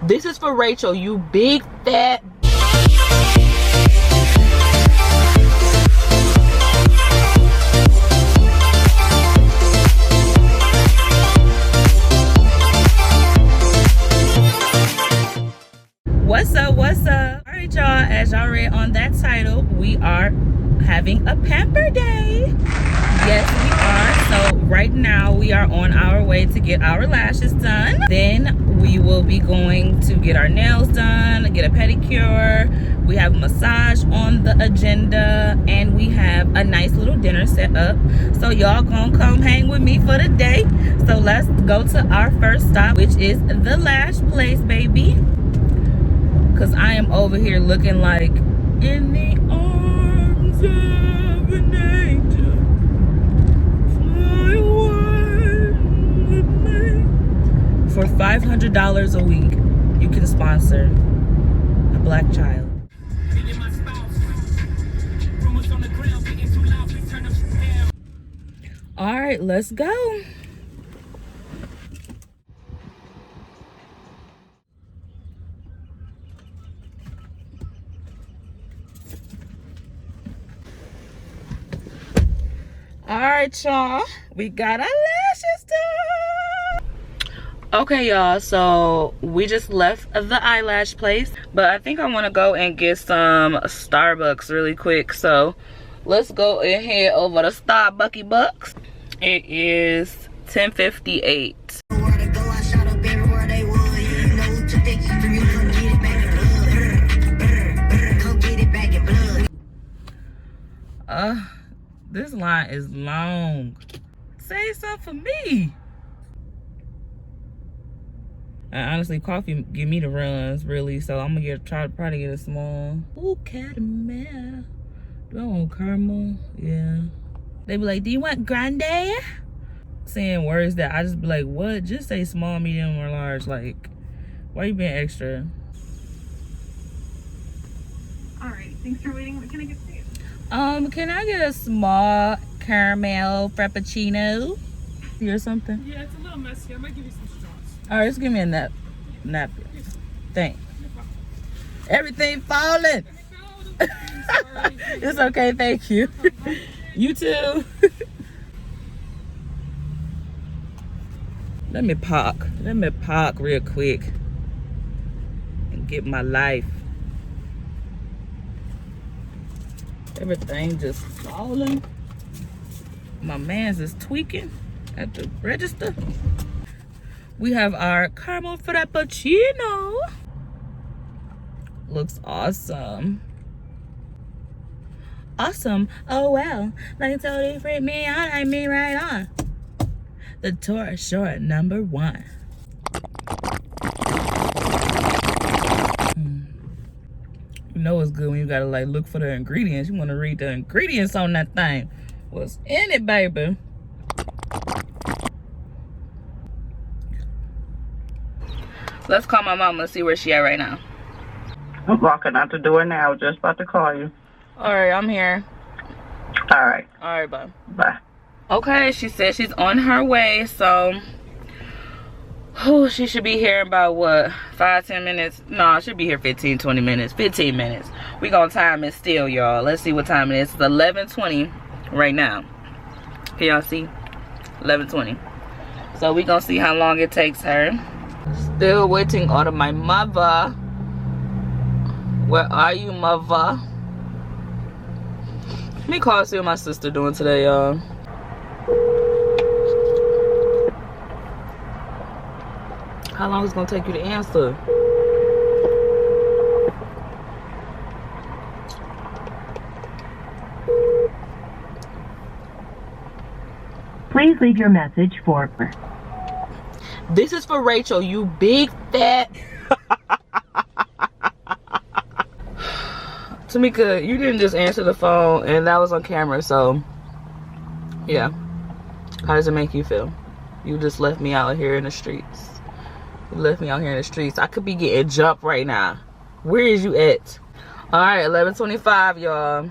This is for Rachel, you big fat. What's up, what's up? All right, y'all, as y'all read on that title, we are having a pamper day. Yes, we are. So right now we are on our way to get our lashes done. Then we will be going to get our nails done, get a pedicure. We have a massage on the agenda, and we have a nice little dinner set up. So y'all gonna come hang with me for the day. So let's go to our first stop, which is the lash place, baby. Cause I am over here looking like in the arms of an angel, fly away with me. For $500 a week, you can sponsor a black child. All right, let's go. All right, y'all, we got our lashes done. Okay, y'all, so we just left the eyelash place, but I think I want to go and get some Starbucks really quick. So let's go and head over to Starbucky Bucks. It is 10:58. This line is long. Say something for me. And honestly, coffee give me the runs, really. So I'm gonna try to get a small. Ooh, caramel. Do I want caramel? Yeah. They be like, do you want grande? Saying words that I just be like, what? Just say small, medium, or large. Like, why you being extra? All right, thanks for waiting. What can I get for you? Can I get a small caramel frappuccino or something? Yeah, it's a little messy. I might give you some straws. All right, just give me a napkin. Thanks. Everything falling. It's okay, thank you. You too. Let me park real quick and get my life. Everything just falling. My man's is tweaking at the register. We have our caramel frappuccino. Looks awesome. Awesome. Oh well. Like totally freak me out. I mean right on. The tour short number 1. You know it's good when you gotta like look for the ingredients. You want to read the ingredients on that thing. What's in it, baby? Let's call my mama and see where she at right now. I'm walking out the door now. Just about to call you. All right, I'm here. All right. All right, bye. Bye. Okay, she said she's on her way, so she should be here in about what, 5-10 minutes? No, she'll be here 15-20 minutes. 15 minutes. We gonna time it still, y'all. Let's see what time it is. It's 11:20 right now. Can y'all see? 11:20. So we gonna see how long it takes her. Still waiting on my mother. Where are you, mother? Let me call and see what my sister doing today, y'all. How long is it gonna take you to answer? Please leave your message for... This is for Rachel, you big fat. Tamika, you didn't just answer the phone and that was on camera, so yeah. How does it make you feel? You just left me out here in the streets. You left me out here in the streets. I could be getting jumped right now. Where is you at? All right, 11:25, y'all.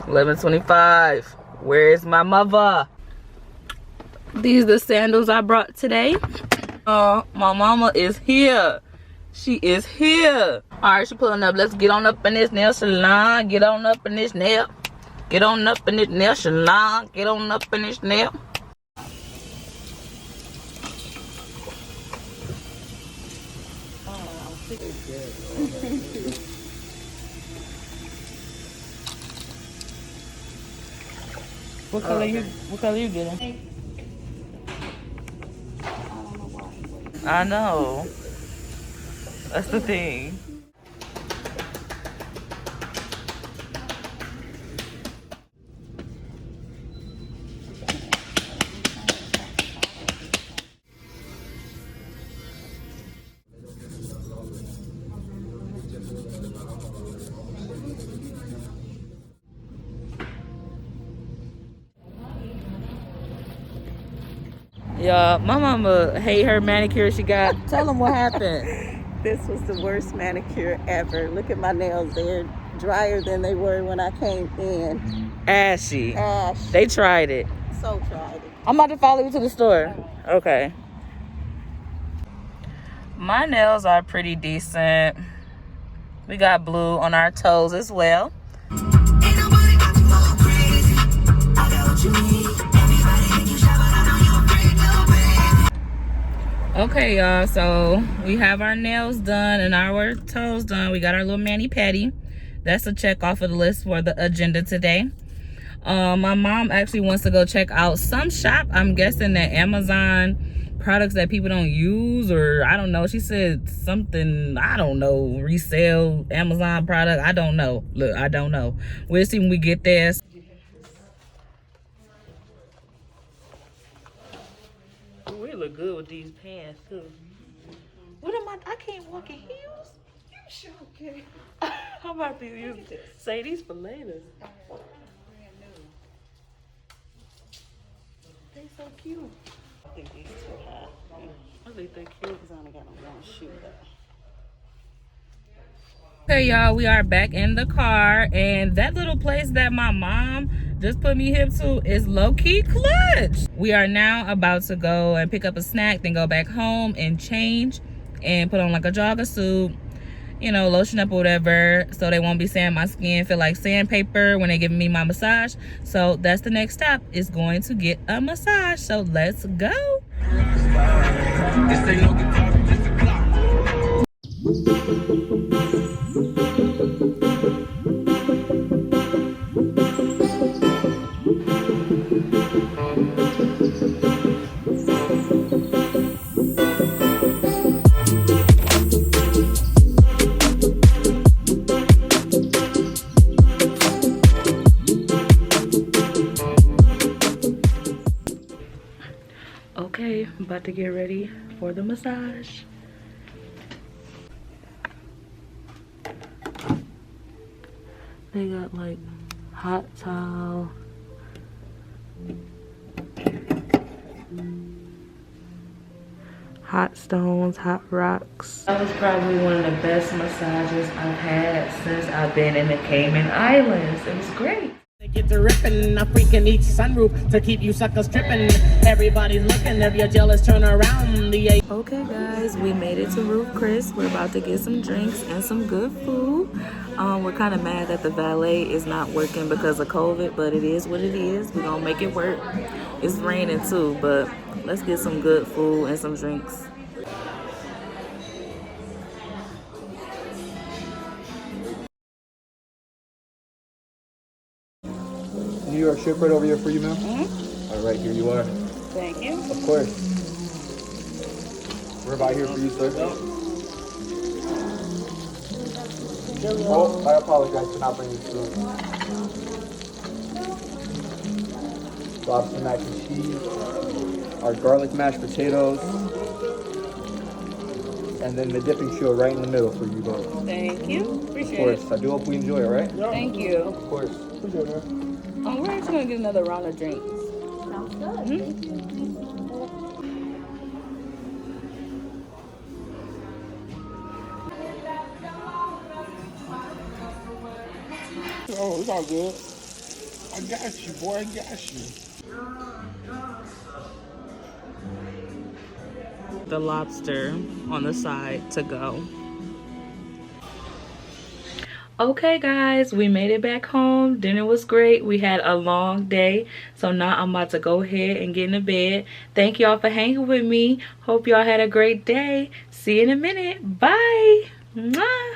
11:25. Where is my mother? These are the sandals I brought today. My mama is here. She is here. All right, she pulling up. Let's get on up in this nail salon. Get on up in this nail. Get on up in this nail salon. Get on up in this nail. What color you getting? I know. That's the thing. Yeah, my mama hate her manicure she got. Tell them what happened. This was the worst manicure ever. Look at my nails. They're drier than they were when I came in. Ashy. Ash. They tried it. So tried it. I'm about to follow you to the store. Okay. My nails are pretty decent. We got blue on our toes as well. Okay, y'all, so we have our nails done and our toes done. We got our little mani-pedi. That's a check off of the list for the agenda today. My mom actually wants to go check out some shop. I'm guessing that Amazon products that people don't use, or I don't know. She said something, I don't know, resell Amazon product. I don't know. Look, I don't know. We'll see when we get there. We look good with these pants too. What am I can't walk in heels? You sure can. How about these? You say these for later. They so cute. I think these too high. I think they're cute. Because I only got on one shoe though. Okay, y'all, we are back in the car, and that little place that my mom just put me hip to is low-key clutch. We are now about to go and pick up a snack, then go back home and change and put on like a jogger suit, you know, lotion up or whatever, so they won't be saying my skin feel like sandpaper when they giving me my massage. So that's the next stop, is going to get a massage. So let's go. Okay, I'm about to get ready for the massage. They got like hot towel, hot stones, hot rocks. That was probably one of the best massages I've had since I've been in the Cayman Islands. It was great. Get to ripping, I'm freaking each sunroof to keep you suckers tripping. Everybody's looking, if you're jealous, turn around. Okay guys, we made it to Ruth Chris. We're about to get some drinks and some good food. We're kind of mad that the valet is not working because of COVID, but it is what it is. We're gonna make it work. It's raining too, but let's get some good food and some drinks. New York strip right over here for you, ma'am. All right, here you are. Thank you. Of course. We're about here for you, sir. Oh, I apologize for not bringing food. Lobster mac and cheese, our garlic mashed potatoes, and then the dipping show right in the middle for you both. Thank you. Of Appreciate it. course. I do hope we enjoy it, right? Thank you. Of course. Appreciate it, man. We're actually gonna get another round of drinks. Sounds good. Oh, it's all good. I got you, boy. I got you. the lobster on the side to go. Okay guys, we made it back home. Dinner was great. We had a long day, so now I'm about to go ahead and get into bed. Thank y'all for hanging with me. Hope y'all had a great day. See you in a minute. Bye. Mwah.